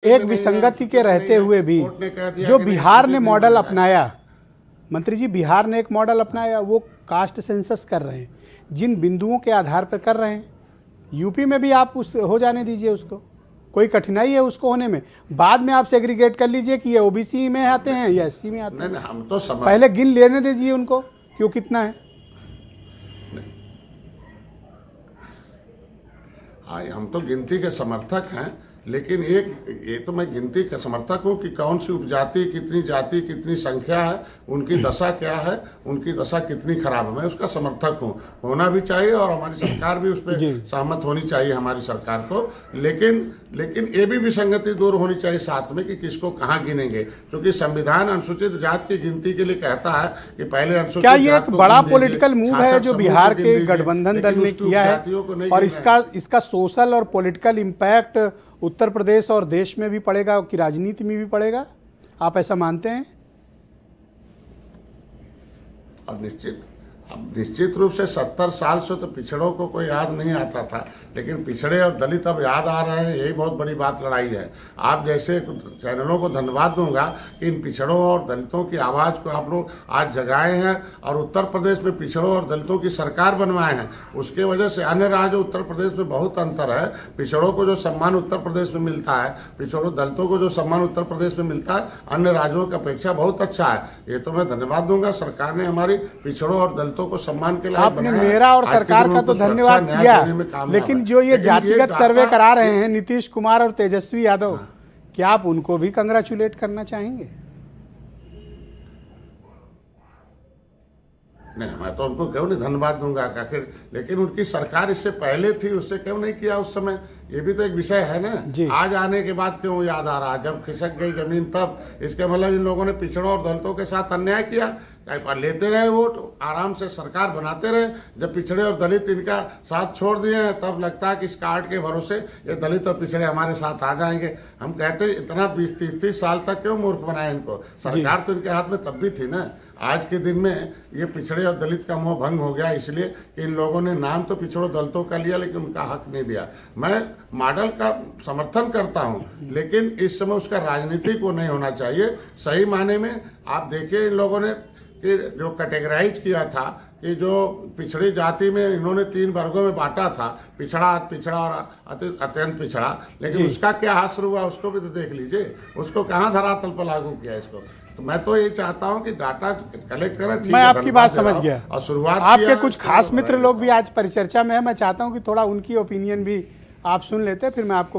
एक विसंगति के रहते हुए भी जो बिहार ने मॉडल अपनाया, मंत्री जी बिहार ने एक मॉडल अपनाया, वो कास्ट सेंसस कर रहे हैं, जिन बिंदुओं के आधार पर कर रहे हैं। यूपी में भी आप उस हो जाने दीजिए, उसको कोई कठिनाई है उसको होने में। बाद में आप सेग्रीगेट कर लीजिए कि ये ओबीसी में आते हैं या एससी में आते हैं। नहीं, हम तो पहले गिन लेने दीजिए उनको कि वो कितना है। हाँ, हम तो गिनती के समर्थक हैं, लेकिन ये तो मैं गिनती का समर्थक हूँ कि कौन सी उपजाति, कितनी संख्या है, उनकी दशा क्या है, उनकी दशा कितनी खराब है, मैं उसका समर्थक हूँ। होना भी चाहिए और हमारी सरकार भी उस पर सहमत होनी चाहिए, हमारी सरकार को। लेकिन ये भी विसंगति दूर होनी चाहिए साथ में कि किसको कहाँ गिनेंगे, क्योंकि संविधान अनुसूचित जाति की गिनती के लिए कहता है कि पहले अनुसूचित। क्या ये एक बड़ा पॉलिटिकल मूव है जो बिहार के गठबंधन दल ने किया है, और इसका सोशल और पॉलिटिकल इम्पैक्ट उत्तर प्रदेश और देश में भी पड़ेगा कि राजनीति में भी पड़ेगा? आप ऐसा मानते हैं? अब निश्चित रूप से 70 साल से तो पिछड़ों को कोई याद नहीं आता था, लेकिन पिछड़े और दलित अब याद आ रहे हैं। यही बहुत बड़ी बात लड़ाई है। आप जैसे चैनलों को धन्यवाद दूंगा कि इन पिछड़ों और दलितों की आवाज़ को आप लोग आज जगाए हैं और उत्तर प्रदेश में पिछड़ों और दलितों की सरकार बनवाए हैं। उसके वजह से अन्य राज्यों उत्तर प्रदेश में बहुत अंतर है। पिछड़ों को जो सम्मान उत्तर प्रदेश में मिलता है, पिछड़ों दलितों को जो सम्मान उत्तर प्रदेश में मिलता है, अन्य राज्यों की अपेक्षा बहुत अच्छा है। ये तो मैं धन्यवाद दूंगा। सरकार ने हमारी पिछड़ों और दलितों को सम्मान के लिए आपने मेरा और सरकार का तो धन्यवाद किया, लेकिन जो ये जातिगत सर्वे करा रहे हैं नीतीश कुमार और तेजस्वी यादव, क्या आप उनको भी कंग्रेचुलेट करना चाहेंगे? नहीं, मैं तो उनको क्यों नहीं धन्यवाद दूंगा आखिर, लेकिन उनकी सरकार इससे पहले थी, उससे क्यों नहीं किया उस समय? ये भी तो एक विषय है ना। आज आने के बाद क्यों याद आ रहा? जब खिसक गई जमीन तब। इसके मतलब इन लोगों ने पिछड़ों और दलितों के साथ अन्याय किया। लेते रहे वोट, आराम से सरकार बनाते रहे। जब पिछड़े और दलित इनका साथ छोड़ दिए हैं, तब लगता है कि इस कार्ड के भरोसे ये दलित और पिछड़े हमारे साथ आ जाएंगे। हम कहते इतना 20-30 साल तक क्यों मूर्ख बनाए इनको? सरकार तो इनके हाथ में तब भी थी ना। आज के दिन में ये पिछड़े और दलित का मोह भंग हो गया, इसलिए कि इन लोगों ने नाम तो पिछड़ों दलितों का लिया, लेकिन उनका हक नहीं दिया। मैं मॉडल का समर्थन करता हूं, लेकिन इस समय उसका राजनीतिक वो नहीं होना चाहिए। सही मायने में आप देखिए, इन लोगों ने कि जो कैटेगराइज किया था कि जो पिछड़ी जाति में इन्होंने 3 वर्गों में बांटा था, पिछड़ा और अत्यंत पिछड़ा, लेकिन उसका क्या हासिल हुआ उसको भी तो देख लीजिए। उसको कहाँ धरातल पर लागू किया इसको? तो मैं तो ये चाहता हूं कि डाटा कलेक्ट करें। मैं आपकी बात समझ गया और शुरुआत आपके कुछ खास मित्र लोग भी आज परिचर्चा में है। मैं चाहता हूं कि थोड़ा उनकी ओपिनियन भी आप सुन लेते, फिर मैं आपको